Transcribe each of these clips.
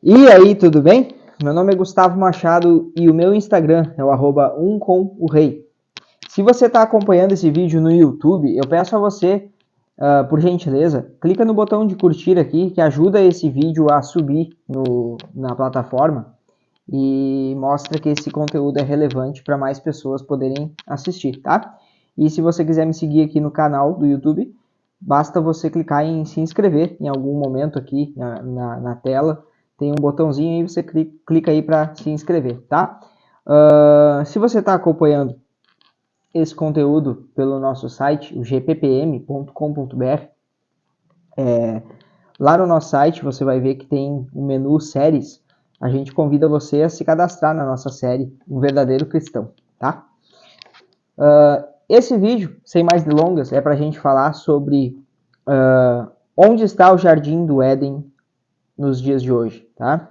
E aí, tudo bem? Meu nome é Gustavo Machado e o meu Instagram é o @umcomorei. Se você está acompanhando esse vídeo no YouTube, eu peço a você, por gentileza, clica no botão de curtir aqui, que ajuda esse vídeo a subir na plataforma e mostra que esse conteúdo é relevante para mais pessoas poderem assistir, tá? E se você quiser me seguir aqui no canal do YouTube, basta você clicar em se inscrever em algum momento aqui na tela. Tem um botãozinho aí, você clica aí para se inscrever, tá? Se você está acompanhando esse conteúdo pelo nosso site, o gppm.com.br, lá no nosso site você vai ver que tem o menu séries. A gente convida você a se cadastrar na nossa série Um Verdadeiro Cristão, tá? Esse vídeo, sem mais delongas, é para a gente falar sobre onde está o Jardim do Éden nos dias de hoje, tá?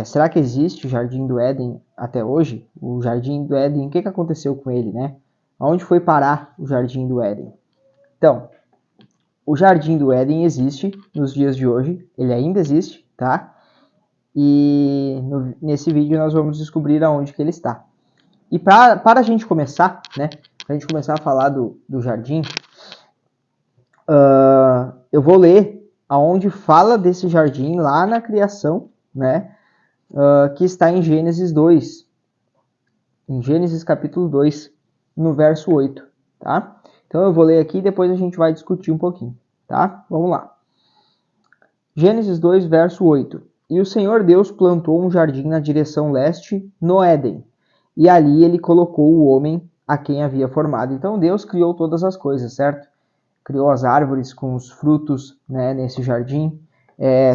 Será que existe o Jardim do Éden até hoje? O Jardim do Éden, o que aconteceu com ele, né? Aonde foi parar o Jardim do Éden? Então, o Jardim do Éden existe nos dias de hoje, ele ainda existe, tá? E nesse vídeo nós vamos descobrir aonde que ele está. E para a gente começar, né? Para a gente começar a falar do jardim, eu vou ler aonde fala desse jardim lá na criação, né? Que está em Gênesis 2. Em Gênesis capítulo 2, no verso 8, tá? Então eu vou ler aqui e depois a gente vai discutir um pouquinho, tá? Vamos lá. Gênesis 2, verso 8. E o Senhor Deus plantou um jardim na direção leste, no Éden, e ali ele colocou o homem a quem havia formado. Então Deus criou todas as coisas, certo? Criou as árvores com os frutos, né, nesse jardim.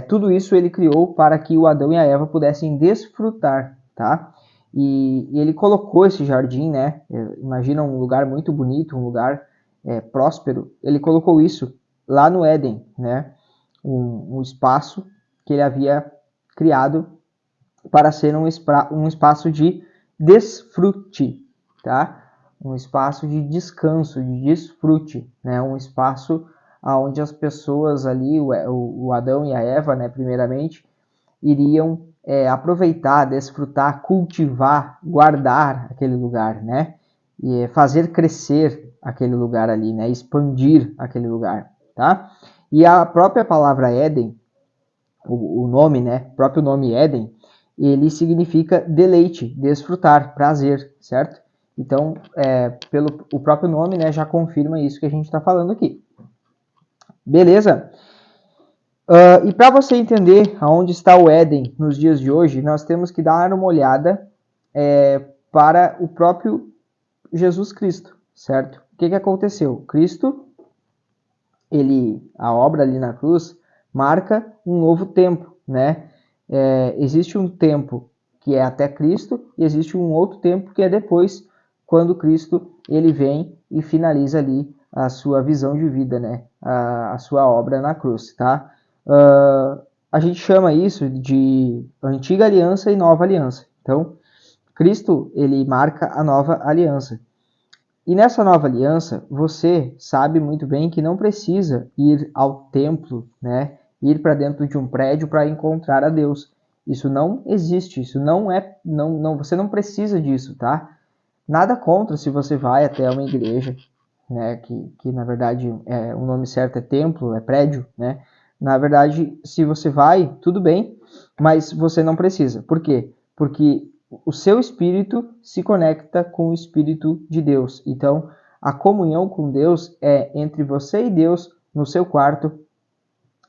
Tudo isso ele criou para que o Adão e a Eva pudessem desfrutar, tá? E ele colocou esse jardim, né? Imagina um lugar muito bonito, um lugar próspero. Ele colocou isso lá no Éden, né? Um espaço que ele havia criado para ser um espaço de desfrute, tá? Um espaço de descanso, de desfrute, né? Um espaço onde as pessoas ali, o Adão e a Eva, né, primeiramente, iriam aproveitar, desfrutar, cultivar, guardar aquele lugar, né? E fazer crescer aquele lugar ali, né? Expandir aquele lugar, tá? E a própria palavra Éden, o nome, né? O próprio nome Éden, ele significa deleite, desfrutar, prazer, certo? Então, pelo o próprio nome, né, já confirma isso que a gente está falando aqui. Beleza? E para você entender aonde está o Éden nos dias de hoje, nós temos que dar uma olhada para o próprio Jesus Cristo, certo? O que aconteceu? Cristo, a obra ali na cruz, marca um novo tempo, né? Existe um tempo que é até Cristo e existe um outro tempo que é depois, quando Cristo ele vem e finaliza ali a sua visão de vida, né? A sua obra na cruz, tá? A gente chama isso de antiga aliança e nova aliança. Então, Cristo ele marca a nova aliança. E nessa nova aliança, você sabe muito bem que não precisa ir ao templo, né? Ir para dentro de um prédio para encontrar a Deus. Isso não existe, isso você não precisa disso, tá? Nada contra se você vai até uma igreja, né? Que na verdade o nome certo é templo, é prédio, né? Na verdade, se você vai, tudo bem, mas você não precisa. Por quê? Porque o seu espírito se conecta com o Espírito de Deus. Então, a comunhão com Deus é entre você e Deus no seu quarto,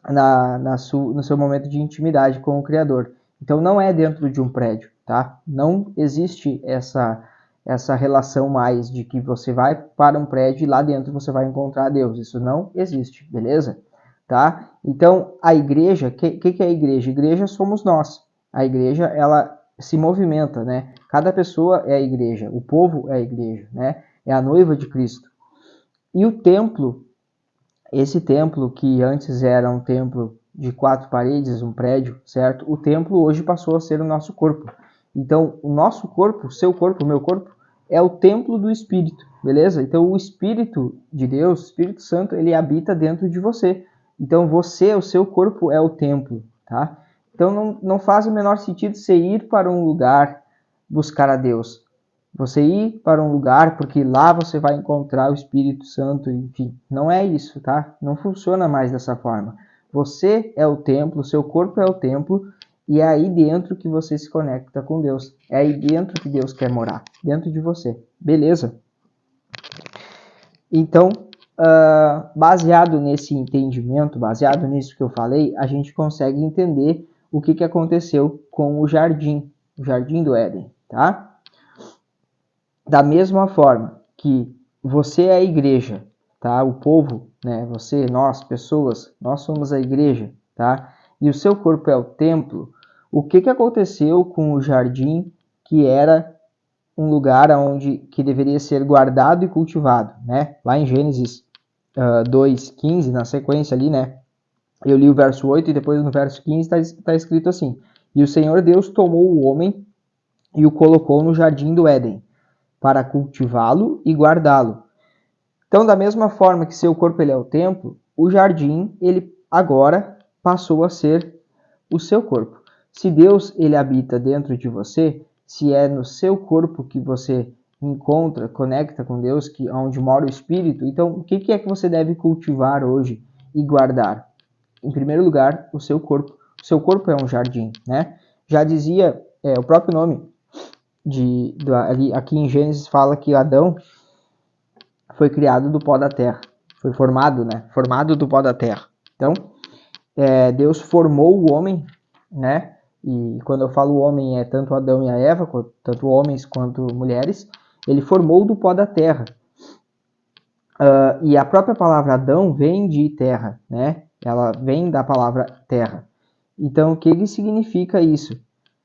no seu momento de intimidade com o Criador. Então, não é dentro de um prédio, tá? Não existe essa relação mais de que você vai para um prédio e lá dentro você vai encontrar Deus. Isso não existe, beleza? Tá? Então, a igreja, o que é a igreja? A igreja somos nós. A igreja, ela se movimenta, né? Cada pessoa é a igreja, o povo é a igreja, né? É a noiva de Cristo. E o templo, esse templo que antes era um templo de 4 paredes, um prédio, certo? O templo hoje passou a ser o nosso corpo. Então, o nosso corpo, o seu corpo, o meu corpo, é o templo do Espírito, beleza? Então, o Espírito de Deus, o Espírito Santo, ele habita dentro de você. Então, você, o seu corpo é o templo, tá? Então não faz o menor sentido você ir para um lugar buscar a Deus. Você ir para um lugar porque lá você vai encontrar o Espírito Santo, enfim. Não é isso, tá? Não funciona mais dessa forma. Você é o templo, seu corpo é o templo, e é aí dentro que você se conecta com Deus. É aí dentro que Deus quer morar, dentro de você. Beleza? Então, baseado nesse entendimento, baseado nisso que eu falei, a gente consegue entender o que aconteceu com o jardim do Éden, tá? Da mesma forma que você é a igreja, tá? O povo, né? Você, nós, pessoas, nós somos a igreja, tá? E o seu corpo é o templo. O que aconteceu com o jardim que era um lugar onde que deveria ser guardado e cultivado, né? Lá em Gênesis 2:15, na sequência ali, né? Eu li o verso 8 e depois no verso 15 está escrito assim: E o Senhor Deus tomou o homem e o colocou no jardim do Éden, para cultivá-lo e guardá-lo. Então, da mesma forma que seu corpo ele é o templo, o jardim ele agora passou a ser o seu corpo. Se Deus ele habita dentro de você, se é no seu corpo que você encontra, conecta com Deus, que onde mora o Espírito, então o que é que você deve cultivar hoje e guardar? Em primeiro lugar, o seu corpo. O seu corpo é um jardim, né? Já dizia o próprio nome aqui em Gênesis fala que Adão foi criado do pó da terra, foi formado, né? Formado do pó da terra. Então, Deus formou o homem, né? E quando eu falo homem é tanto Adão e a Eva, tanto homens quanto mulheres. Ele formou do pó da terra. E a própria palavra Adão vem de terra, né? Ela vem da palavra terra. Então, o que significa isso?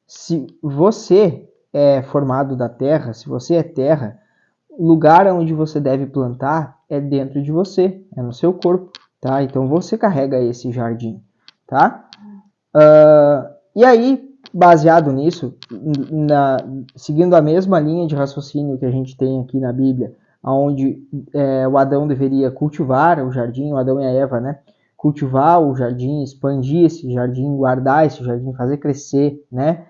Se você é formado da terra, se você é terra, o lugar onde você deve plantar é dentro de você, é no seu corpo, tá? Então você carrega esse jardim, tá? E aí, baseado nisso, seguindo a mesma linha de raciocínio que a gente tem aqui na Bíblia, onde o Adão deveria cultivar o jardim, o Adão e a Eva, né? Cultivar o jardim, expandir esse jardim, guardar esse jardim, fazer crescer, né?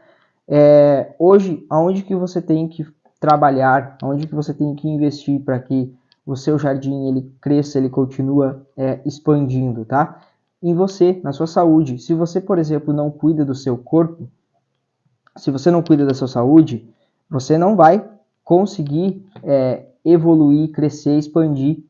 Hoje, aonde que você tem que trabalhar, aonde que você tem que investir para que o seu jardim ele cresça, ele continua expandindo, tá? Em você, na sua saúde. Se você, por exemplo, não cuida do seu corpo, se você não cuida da sua saúde, você não vai conseguir evoluir, crescer, expandir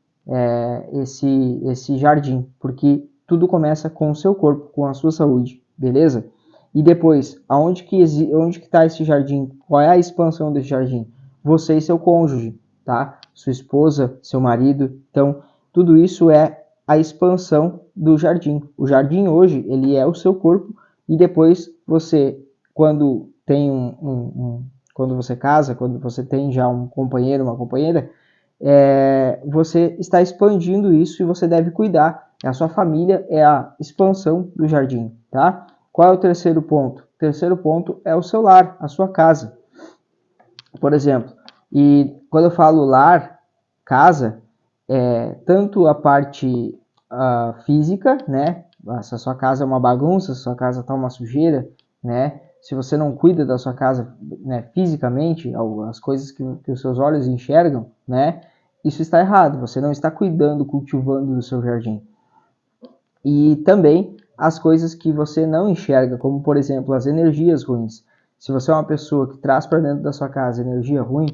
esse jardim, porque tudo começa com o seu corpo, com a sua saúde, beleza? E depois, onde que está esse jardim? Qual é a expansão desse jardim? Você e seu cônjuge, tá? Sua esposa, seu marido. Então, tudo isso é a expansão do jardim. O jardim hoje, ele é o seu corpo e depois você, quando tem quando você casa, quando você tem já um companheiro, uma companheira, você está expandindo isso e você deve cuidar. A sua família é a expansão do jardim, tá? Qual é o terceiro ponto? O terceiro ponto é o seu lar, a sua casa. Por exemplo, e quando eu falo lar, casa, tanto a parte física, né? Se a sua casa é uma bagunça, se a sua casa está uma sujeira, né? Se você não cuida da sua casa, né, fisicamente, as coisas que os seus olhos enxergam, né? Isso está errado. Você não está cuidando, cultivando do seu jardim. E também as coisas que você não enxerga, como por exemplo as energias ruins. Se você é uma pessoa que traz para dentro da sua casa energia ruim,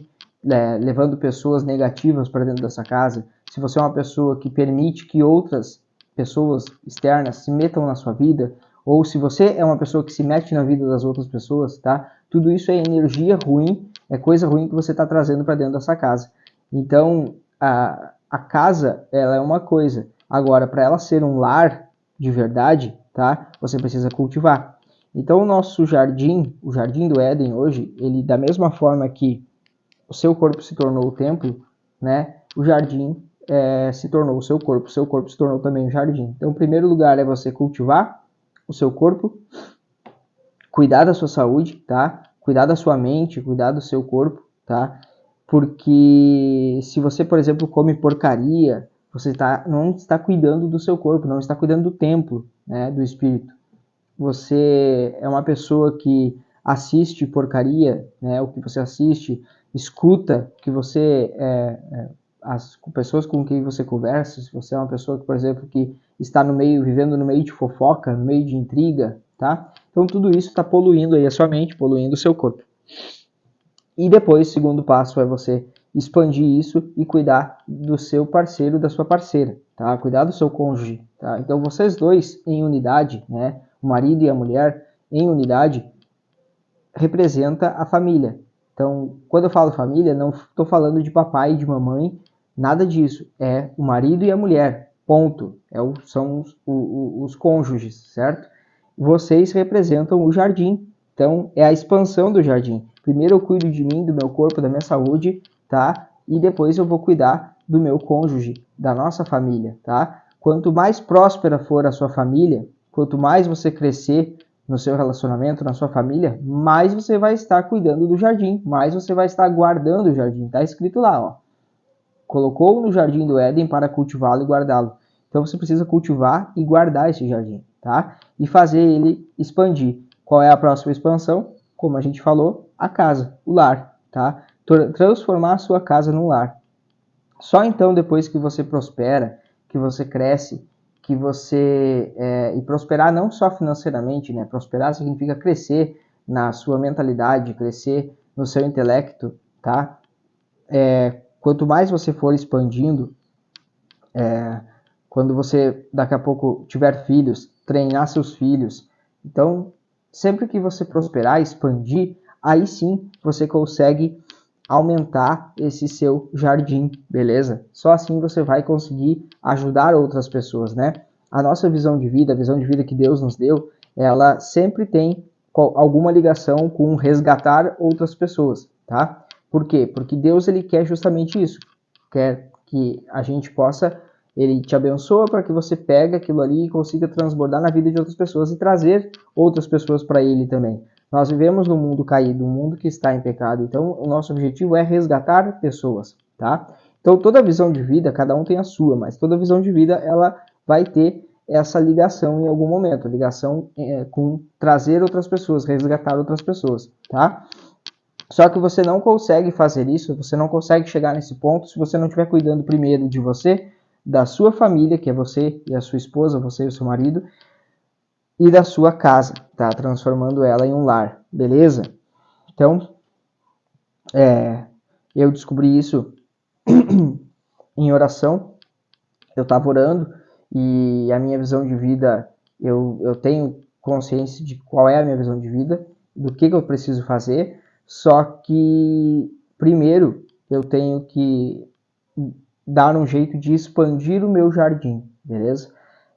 levando pessoas negativas para dentro da sua casa, se você é uma pessoa que permite que outras pessoas externas se metam na sua vida, ou se você é uma pessoa que se mete na vida das outras pessoas, tá? Tudo isso é energia ruim, é coisa ruim que você está trazendo para dentro da sua casa. Então, a casa, ela é uma coisa. Agora, para ela ser um lar de verdade, tá? Você precisa cultivar. Então, o nosso jardim, o jardim do Éden hoje, ele da mesma forma que o seu corpo se tornou o templo, né? O jardim se tornou o seu corpo se tornou também o jardim. Então, o primeiro lugar é você cultivar o seu corpo, cuidar da sua saúde, tá? Cuidar da sua mente, cuidar do seu corpo, tá? Porque se você, por exemplo, come porcaria, você não está cuidando do seu corpo, não está cuidando do templo, né, do espírito. você é uma pessoa que assiste porcaria, né, o que você assiste, escuta, que você as pessoas com quem você conversa, se você é uma pessoa que, por exemplo, que está no meio, vivendo no meio de fofoca, no meio de intriga, tá? Então tudo isso está poluindo aí a sua mente, poluindo o seu corpo. E depois, o segundo passo é você expandir isso e cuidar do seu parceiro, da sua parceira, tá? Cuidar do seu cônjuge, tá? Então vocês dois em unidade, né? O marido e a mulher em unidade representa a família. Então, quando eu falo família, não estou falando de papai e de mamãe, nada disso. É o marido e a mulher, ponto. São os cônjuges, certo? Vocês representam o jardim. Então, é a expansão do jardim. Primeiro eu cuido de mim, do meu corpo, da minha saúde, tá? E depois eu vou cuidar do meu cônjuge, da nossa família, tá? Quanto mais próspera for a sua família, quanto mais você crescer no seu relacionamento, na sua família, mais você vai estar cuidando do jardim, mais você vai estar guardando o jardim. Tá escrito lá, ó. Colocou no jardim do Éden para cultivá-lo e guardá-lo. Então você precisa cultivar e guardar esse jardim, tá? E fazer ele expandir. Qual é a próxima expansão? Como a gente falou, a casa, o lar, tá? Transformar a sua casa num lar. Só então, depois que você prospera, que você cresce, que você... e prosperar não só financeiramente, né? Prosperar significa crescer na sua mentalidade, crescer no seu intelecto, tá? Quanto mais você for expandindo, quando você daqui a pouco tiver filhos, treinar seus filhos. Então, sempre que você prosperar, expandir, aí sim você consegue aumentar esse seu jardim, beleza? Só assim você vai conseguir ajudar outras pessoas, né? A nossa visão de vida, a visão de vida que Deus nos deu, ela sempre tem alguma ligação com resgatar outras pessoas, tá? Por quê? Porque Deus ele quer justamente isso. Quer que a gente possa, ele te abençoa para que você pegue aquilo ali e consiga transbordar na vida de outras pessoas e trazer outras pessoas para ele também. Nós vivemos num mundo caído, um mundo que está em pecado, então o nosso objetivo é resgatar pessoas, tá? Então toda visão de vida, cada um tem a sua, mas toda visão de vida ela vai ter essa ligação em algum momento, ligação com trazer outras pessoas, resgatar outras pessoas, tá? Só que você não consegue fazer isso, você não consegue chegar nesse ponto se você não estiver cuidando primeiro de você, da sua família, que é você e a sua esposa, você e o seu marido, e da sua casa, tá? Transformando ela em um lar, beleza? Então, eu descobri isso em oração, eu estava orando e a minha visão de vida, eu tenho consciência de qual é a minha visão de vida, do que eu preciso fazer, só que primeiro eu tenho que dar um jeito de expandir o meu jardim, beleza?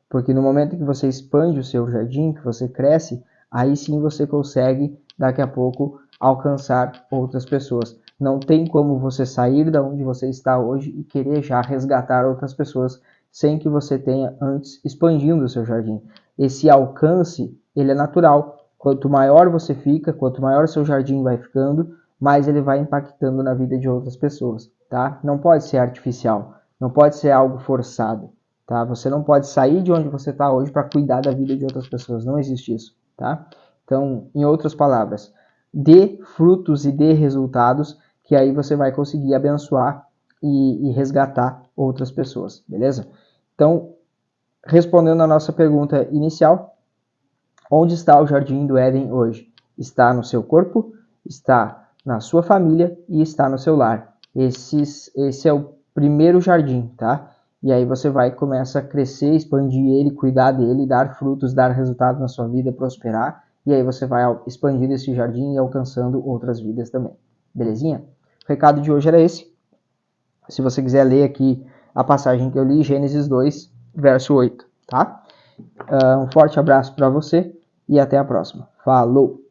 Porque no momento que você expande o seu jardim, que você cresce, aí sim você consegue, daqui a pouco, alcançar outras pessoas. Não tem como você sair da onde você está hoje e querer já resgatar outras pessoas sem que você tenha antes expandindo o seu jardim. Esse alcance, ele é natural. Quanto maior você fica, quanto maior o seu jardim vai ficando, mais ele vai impactando na vida de outras pessoas, tá? Não pode ser artificial, não pode ser algo forçado. Tá? Você não pode sair de onde você está hoje para cuidar da vida de outras pessoas. Não existe isso. Tá? Então, em outras palavras, dê frutos e dê resultados que aí você vai conseguir abençoar e resgatar outras pessoas. Beleza? Então, respondendo a nossa pergunta inicial, onde está o Jardim do Éden hoje? Está no seu corpo, está na sua família e está no seu lar. Esse é o primeiro jardim, tá? E aí você vai começar a crescer, expandir ele, cuidar dele, dar frutos, dar resultado na sua vida, prosperar. E aí você vai expandir esse jardim e alcançando outras vidas também. Belezinha? O recado de hoje era esse. Se você quiser ler aqui a passagem que eu li, Gênesis 2, verso 8, tá? Um forte abraço para você e até a próxima. Falou!